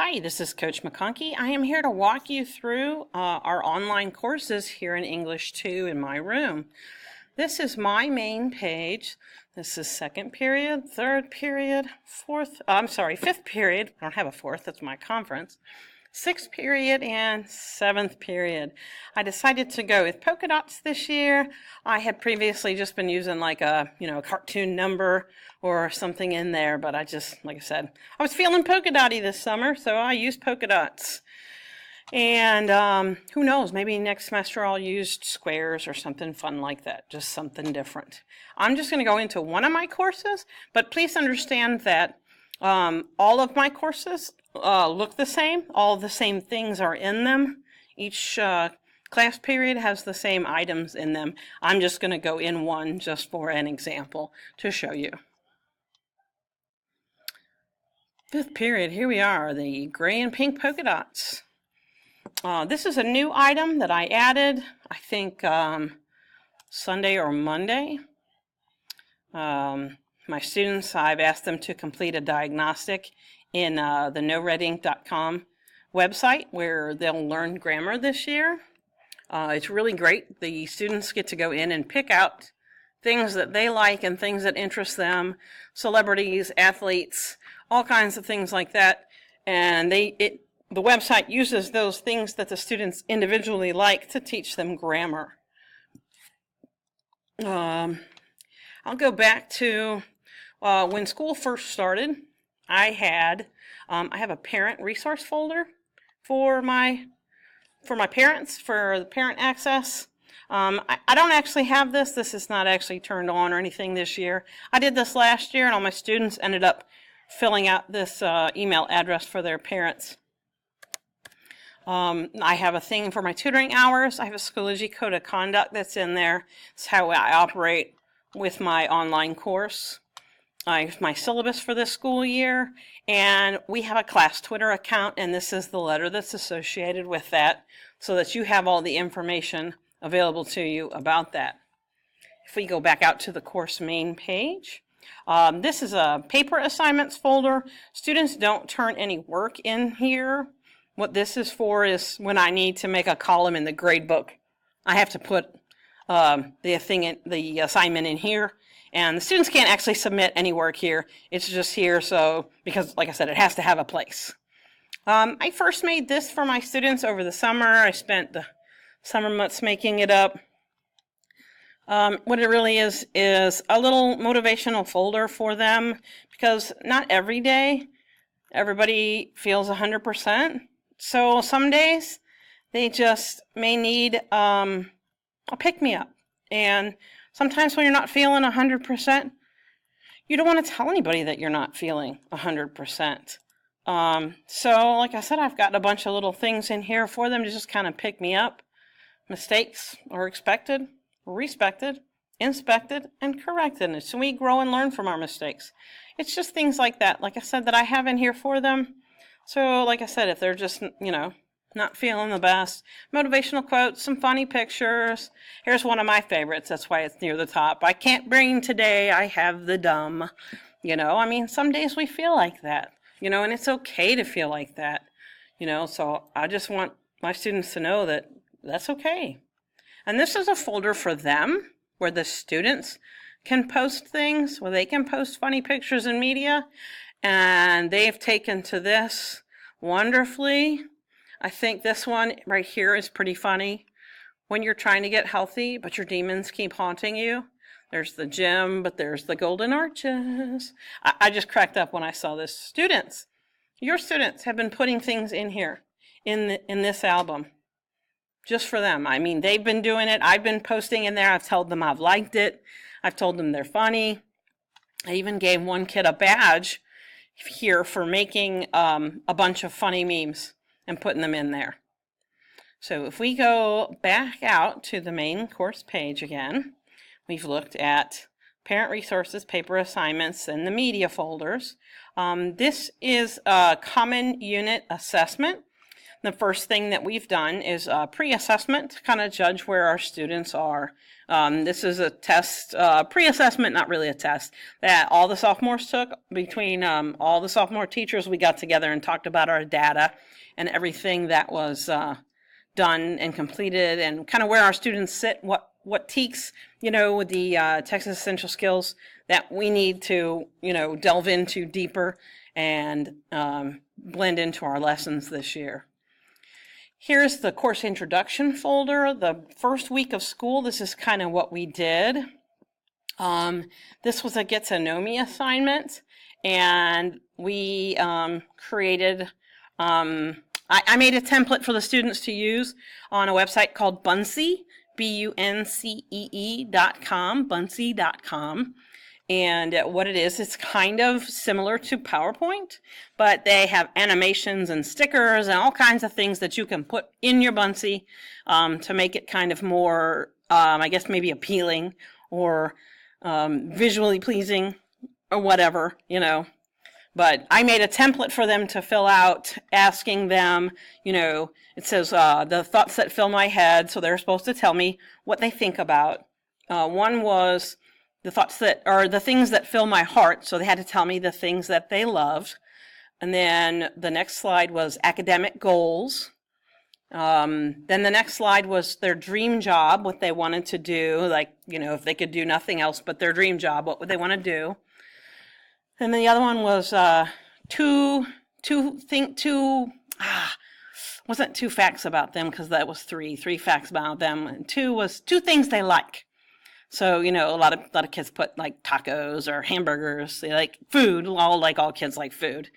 Hi, this is Coach McConkey. I am here to walk you through our online courses here in English 2 in my room. This is my main page. This is second period, third period, fifth period. I don't have a fourth, that's my conference. Sixth period and seventh period. I decided to go with polka dots this year. I had previously just been using like a cartoon number or something in there, but like I said, I was feeling polka dotty this summer, so I used polka dots. And who knows, maybe next semester I'll use squares or something fun like that, just something different. I'm just going to go into one of my courses, but please understand that all of my courses look the same. All the same things are in them. Each class period has the same items in them. I'm just going to go in one just for an example to show you. Fifth period, here we are, the gray and pink polka dots. This is a new item that I added, I think Sunday or Monday. My students, I've asked them to complete a diagnostic in the KnowRedInk.com website where they'll learn grammar this year. It's really great. The students get to go in and pick out things that they like and things that interest them, celebrities, athletes, all kinds of things like that. And the website uses those things that the students individually like to teach them grammar. I'll go back to when school first started. I have a parent resource folder for my parents, for the parent access. I don't actually have this. This is not actually turned on or anything this year. I did this last year, and all my students ended up filling out this email address for their parents. I have a thing for my tutoring hours. I have a Schoology Code of Conduct that's in there. It's how I operate with my online course. I have my syllabus for this school year, and we have a class Twitter account, and this is the letter that's associated with that so that you have all the information available to you about that. If we go back out to the course main page, this is a paper assignments folder. Students don't turn any work in here. What this is for is when I need to make a column in the grade book. I have to put the assignment in here, and the students can't actually submit any work here. It's just here, because like I said, it has to have a place. I first made this for my students over the summer. I spent the summer months making it up. What it really is a little motivational folder for them, because not every day everybody feels 100%. So some days they just may need a pick-me-up. And sometimes when you're not feeling 100%, you don't want to tell anybody that you're not feeling 100%. So like I said, I've got a bunch of little things in here for them to just kind of pick me up. Mistakes are expected, respected, inspected, and corrected. And so we grow and learn from our mistakes. It's just things like that, like I said, that I have in here for them. So like I said, if they're just, not feeling the best, motivational quotes, some funny pictures. Here's one of my favorites. That's why it's near the top. I can't bring today, I have the dumb. Some days we feel like that, and it's okay to feel like that, so I just want my students to know that that's okay. And this is a folder for them where the students can post things, where they can post funny pictures in media, and they've taken to this wonderfully. I think this one right here is pretty funny. When you're trying to get healthy, but your demons keep haunting you. There's the gym, but there's the golden arches. I just cracked up when I saw this. Students, your students have been putting things in here, in this album, just for them. They've been doing it. I've been posting in there. I've told them I've liked it. I've told them they're funny. I even gave one kid a badge here for making a bunch of funny memes and putting them in there. So if we go back out to the main course page again, we've looked at parent resources, paper assignments, and the media folders. This is a common unit assessment. The first thing that we've done is pre-assessment to kind of judge where our students are. This is a test, pre-assessment, not really a test, that all the sophomores took. Between all the sophomore teachers, we got together and talked about our data and everything that was done and completed, and kind of where our students sit, what TEKS, with the Texas Essential Skills that we need to, delve into deeper and blend into our lessons this year. Here's the course introduction folder. The first week of school, this is kind of what we did. This was a get to know me assignment, and we created, I made a template for the students to use on a website called Buncee, buncee.com, buncee.com. And what it is, it's kind of similar to PowerPoint, but they have animations and stickers and all kinds of things that you can put in your Buncee to make it kind of more, I guess maybe appealing or visually pleasing or whatever, But I made a template for them to fill out, asking them, it says the thoughts that fill my head, so they're supposed to tell me what they think about. One was the thoughts that are the things that fill my heart, so they had to tell me the things that they loved. And then the next slide was academic goals. Then the next slide was their dream job, what they wanted to do, like, if they could do nothing else but their dream job, what would they want to do? And then the other one was wasn't two facts about them, because that was three facts about them, and two was two things they like. So, a lot of kids put like tacos or hamburgers. They like food. All kids like food,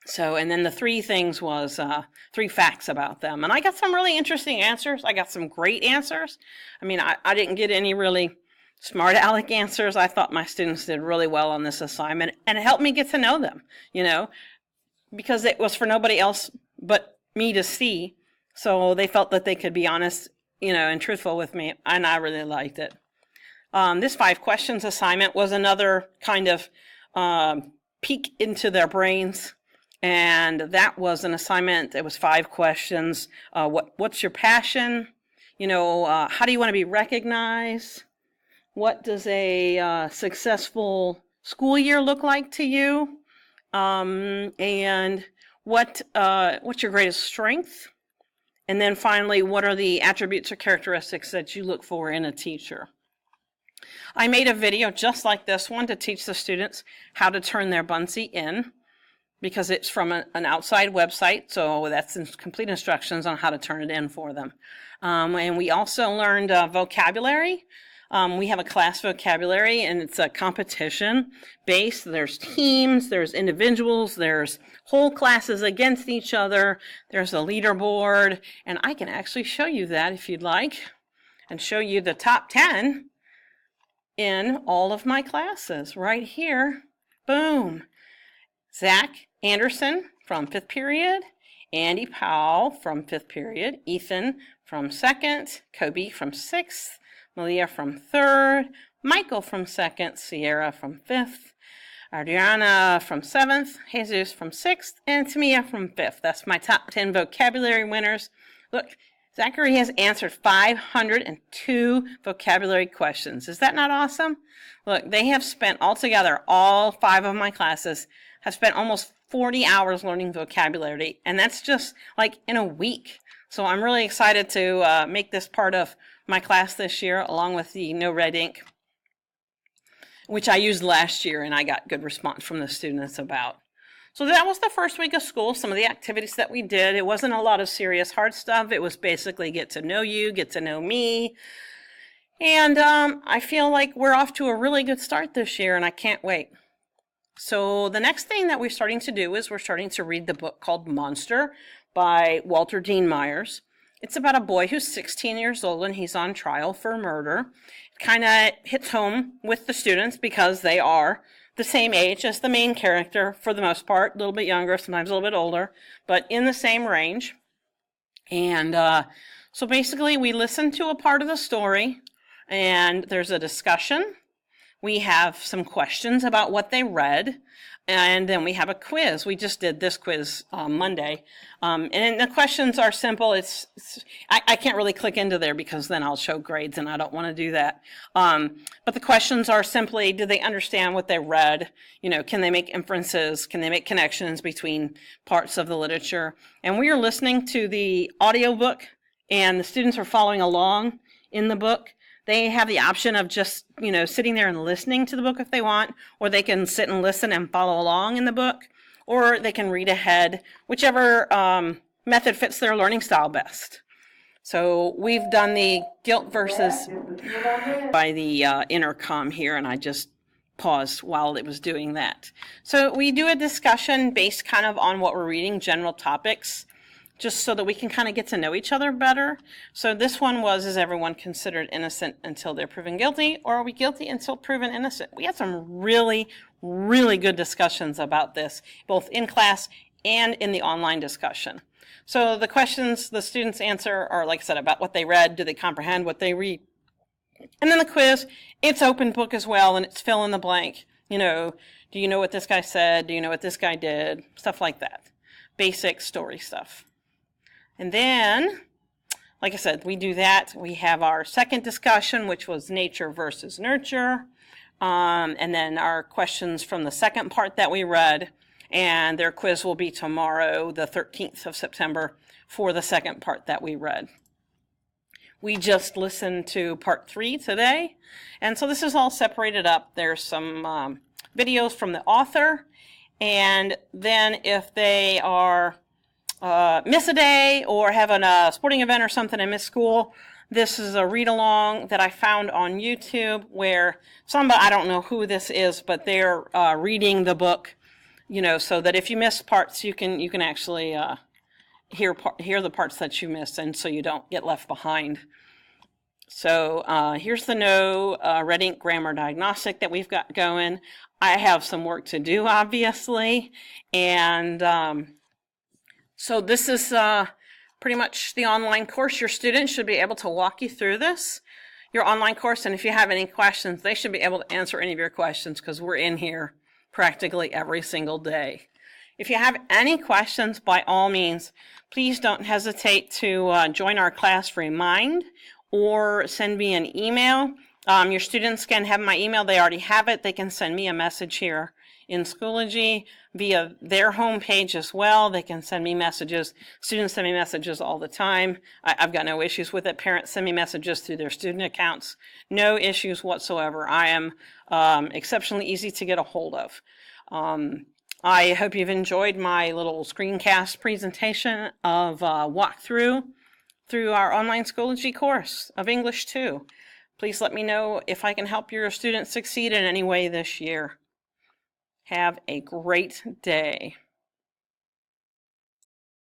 So, and then the three things was three facts about them. And I got some really interesting answers. I got some great answers. I mean, I didn't get any really smart aleck answers. I thought my students did really well on this assignment, and it helped me get to know them, because it was for nobody else but me to see. So they felt that they could be honest, and truthful with me, and I really liked it. This 5 questions assignment was another kind of peek into their brains, and that was an assignment. It was 5 questions. What's your passion? How do you want to be recognized? What does a successful school year look like to you? And what's your greatest strength? And then finally, what are the attributes or characteristics that you look for in a teacher? I made a video just like this one to teach the students how to turn their Buncee in, because it's from an outside website, so that's complete instructions on how to turn it in for them. And we also learned vocabulary. We have a class vocabulary, and it's a competition based. There's teams, there's individuals, there's whole classes against each other. There's a leaderboard, and I can actually show you that if you'd like, and show you the top 10 in all of my classes right here. Boom. Zach Anderson from 5th period, Andy Powell from 5th period, Ethan from 2nd, Kobe from 6th, Malia from 3rd, Michael from 2nd, Sierra from 5th, Adriana from 7th, Jesus from 6th, and Tamia from 5th. That's my top 10 vocabulary winners. Look, Zachary has answered 502 vocabulary questions. Is that not awesome? Look, they have spent altogether, all 5 of my classes have spent almost 40 hours learning vocabulary, and that's just like in a week. So I'm really excited to make this part of my class this year, along with the No Red Ink, which I used last year, and I got good response from the students about. So that was the first week of school, some of the activities that we did. It wasn't a lot of serious hard stuff. It was basically get to know you, get to know me. And I feel like we're off to a really good start this year, and I can't wait. So the next thing that we're starting to do is we're starting to read the book called Monster by Walter Dean Myers. It's about a boy who's 16 years old, and he's on trial for murder. It kind of hits home with the students because they are the same age as the main character for the most part, a little bit younger, sometimes a little bit older, but in the same range. And so basically we listen to a part of the story, and there's a discussion. We have some questions about what they read, And then we have a quiz. We just did this quiz Monday. And the questions are simple. I can't really click into there because then I'll show grades and I don't want to do that. But the questions are simply, do they understand what they read? You know, can they make inferences? Can they make connections between parts of the literature? And we are listening to the audiobook and the students are following along in the book. They have the option of just, you know, sitting there and listening to the book if they want, or they can sit and listen and follow along in the book, or they can read ahead, whichever method fits their learning style best. So we've done the guilt versus by the intercom here, and I just paused while it was doing that. So we do a discussion based kind of on what we're reading, general topics, just so that we can kind of get to know each other better. So this one was, is everyone considered innocent until they're proven guilty, or are we guilty until proven innocent? We had some really, really good discussions about this, both in class and in the online discussion. So the questions the students answer are, like I said, about what they read, do they comprehend what they read? And then the quiz, it's open book as well, and it's fill in the blank. You know, do you know what this guy said? Do you know what this guy did? Stuff like that. Basic story stuff. And then, like I said, we do that. We have our second discussion, which was nature versus nurture. And then our questions from the second part that we read. And their quiz will be tomorrow, the 13th of September, for the second part that we read. We just listened to part 3 today. And so this is all separated up. There's some videos from the author. And then if they are miss a day or having a sporting event or something and miss school, this is a read-along that I found on YouTube where somebody, I don't know who this is, but they're reading the book, you know, so that if you miss parts, you can actually hear the parts that you missed, and so you don't get left behind. So here's the No Red Ink Grammar Diagnostic that we've got going. I have some work to do, obviously, and so this is pretty much the online course. Your students should be able to walk you through this, your online course, and if you have any questions, they should be able to answer any of your questions because we're in here practically every single day. If you have any questions, by all means, please don't hesitate to join our class Remind or send me an email. Your students can have my email. They already have it. They can send me a message here in Schoology via their homepage as well. They can send me messages. Students send me messages all the time. I've got no issues with it. Parents send me messages through their student accounts. No issues whatsoever. I am exceptionally easy to get a hold of. I hope you've enjoyed my little screencast presentation of walkthrough through our online Schoology course of English 2. Please let me know if I can help your students succeed in any way this year. Have a great day.